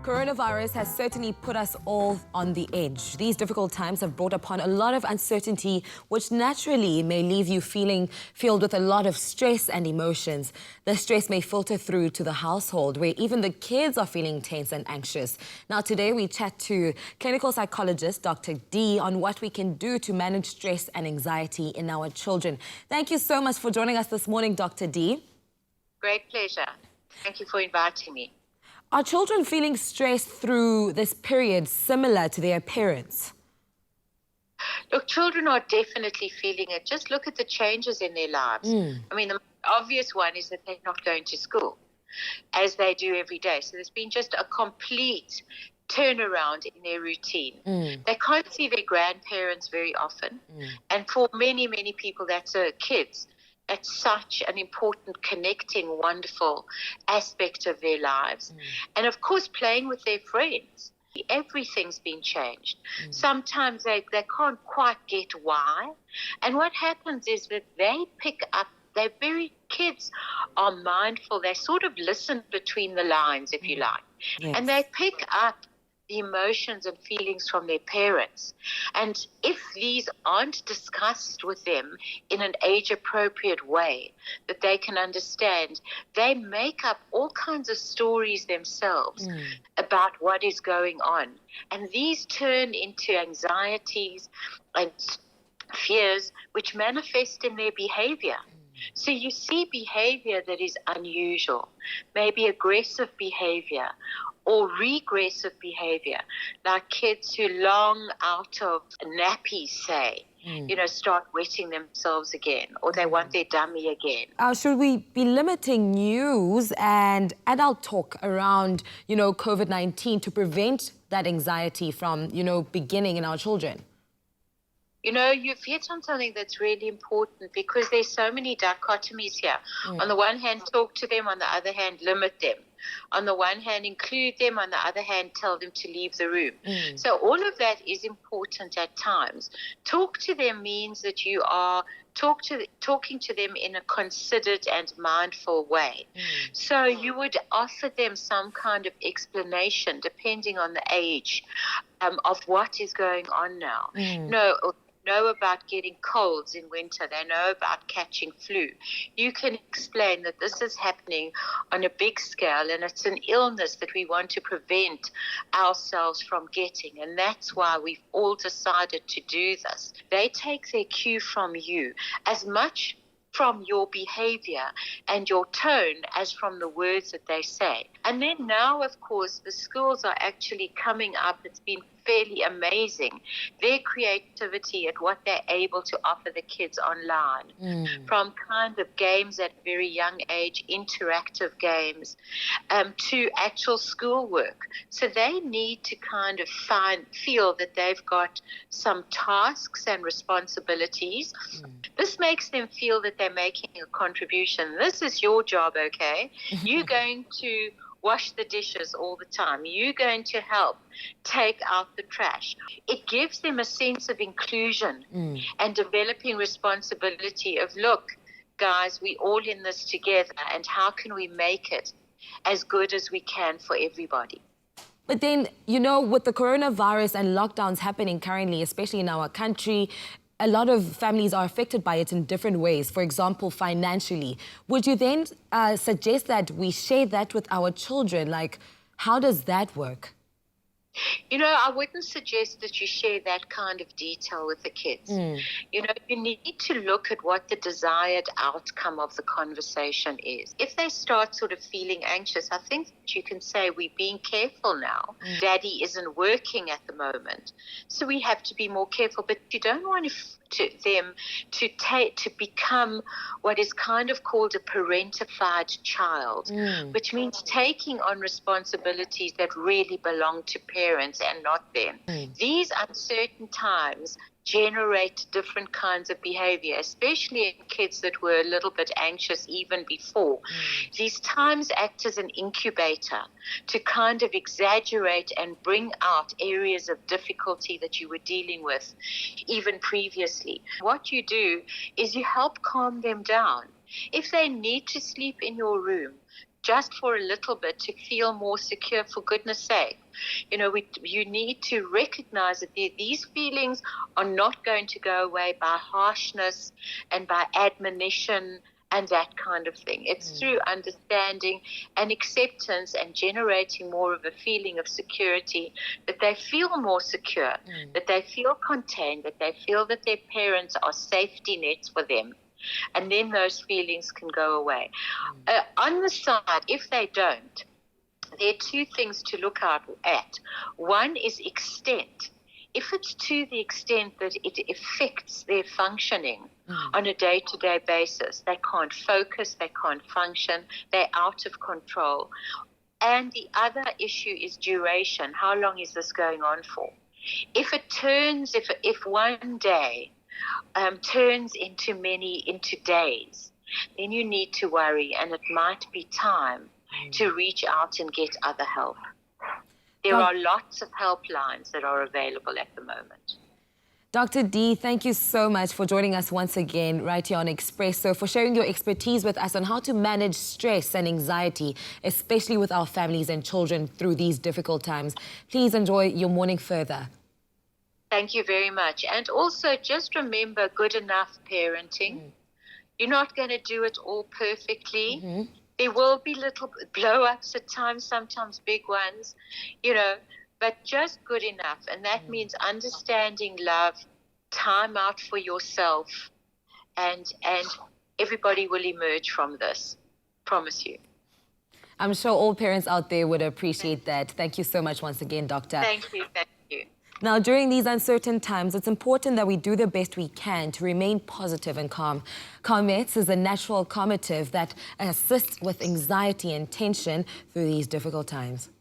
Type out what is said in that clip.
Coronavirus has certainly put us all on the edge. These difficult times have brought upon a lot of uncertainty, which naturally may leave you feeling filled with a lot of stress and emotions. The stress may filter through to the household, where even the kids are feeling tense and anxious. Now, today we chat to clinical psychologist Dr. D on what we can do to manage stress and anxiety in our children. Thank you so much for joining us this morning, Dr. D. Great pleasure. Thank you for inviting me. Are children feeling stressed through this period similar to their parents? Look, children are definitely feeling it. Just look at the changes in their lives. I mean, the obvious one is that they're not going to school, as they do every day. So there's been just a complete turnaround in their routine. They can't see their grandparents very often. And for many, many people, that's kids. That's such an important, connecting, wonderful aspect of their lives. And of course, playing with their friends. Everything's been changed. Sometimes they can't quite get why. And what happens is that they pick up, kids are mindful. They sort of listen between the lines, if you like. Yes. And they pick up the emotions and feelings from their parents. And if these aren't discussed with them in an age-appropriate way that they can understand, they make up all kinds of stories themselves about what is going on. And these turn into anxieties and fears which manifest in their behavior. So you see behavior that is unusual, maybe aggressive behavior or regressive behavior, like kids who long out of nappies, say, start wetting themselves again, or they want their dummy again. Should we be limiting news and adult talk around, COVID-19 to prevent that anxiety from, beginning in our children? You've hit on something that's really important, because there's so many dichotomies here. On the one hand, talk to them. On the other hand, limit them. On the one hand, include them. On the other hand, tell them to leave the room. So all of that is important at times. Talk to them means that you are talking to them in a considered and mindful way. So you would offer them some kind of explanation, depending on the age, of what is going on now. Know about getting colds in winter. They know about catching flu. You can explain that this is happening on a big scale, and it's an illness that we want to prevent ourselves from getting, and that's why we've all decided to do this. They take their cue from you as much from your behavior and your tone as from the words that they say. And then now, of course, the schools are actually coming up. It's been fairly amazing, their creativity at what they're able to offer the kids online, from kind of games at a very young age, interactive games, to actual schoolwork. So they need to kind of feel that they've got some tasks and responsibilities. This makes them feel that they're making a contribution. This is your job, okay? You're going to wash the dishes all the time. You're going to help take out the trash. It gives them a sense of inclusion and developing responsibility of, look, guys, we're all in this together, and how can we make it as good as we can for everybody? But then, with the coronavirus and lockdowns happening currently, especially in our country, a lot of families are affected by it in different ways, for example, financially. Would you then suggest that we share that with our children? Like, how does that work? I wouldn't suggest that you share that kind of detail with the kids. You need to look at what the desired outcome of the conversation is. If they start sort of feeling anxious, I think that you can say, we're being careful now. Daddy isn't working at the moment, so we have to be more careful. But you don't want them to become what is kind of called a parentified child, which means taking on responsibilities that really belong to parents and not them. These uncertain times generate different kinds of behavior, especially in kids that were a little bit anxious even before. These times act as an incubator to kind of exaggerate and bring out areas of difficulty that you were dealing with even previously. What you do is you help calm them down. If they need to sleep in your room, just for a little bit to feel more secure, for goodness sake. You know, you need to recognize that these feelings are not going to go away by harshness and by admonition and that kind of thing. It's through understanding and acceptance and generating more of a feeling of security, that they feel more secure, that they feel contained, that they feel that their parents are safety nets for them. And then those feelings can go away. On the side, if they don't, there are two things to look out at. One is extent. If it's to the extent that it affects their functioning on a day-to-day basis, they can't focus, they can't function, they're out of control. And the other issue is duration. How long is this going on for? If it turns, if one day turns into days, then you need to worry, and it might be time to reach out and get other help. There are lots of helplines that are available at the moment. Dr. D, thank you so much for joining us once again right here on Expresso, for sharing your expertise with us on how to manage stress and anxiety, especially with our families and children through these difficult times. Please enjoy your morning further. Thank you very much. And also, just remember, good enough parenting. You're not going to do it all perfectly. There will be little blow-ups at times, sometimes big ones, you know, but just good enough. And that means understanding love, time out for yourself, and everybody will emerge from this. Promise you. I'm sure all parents out there would appreciate that. Thank you so much once again, Doctor. Thank you. Thank you. Now, during these uncertain times, it's important that we do the best we can to remain positive and calm. CALMETTES is a natural calmative that assists with anxiety and tension through these difficult times.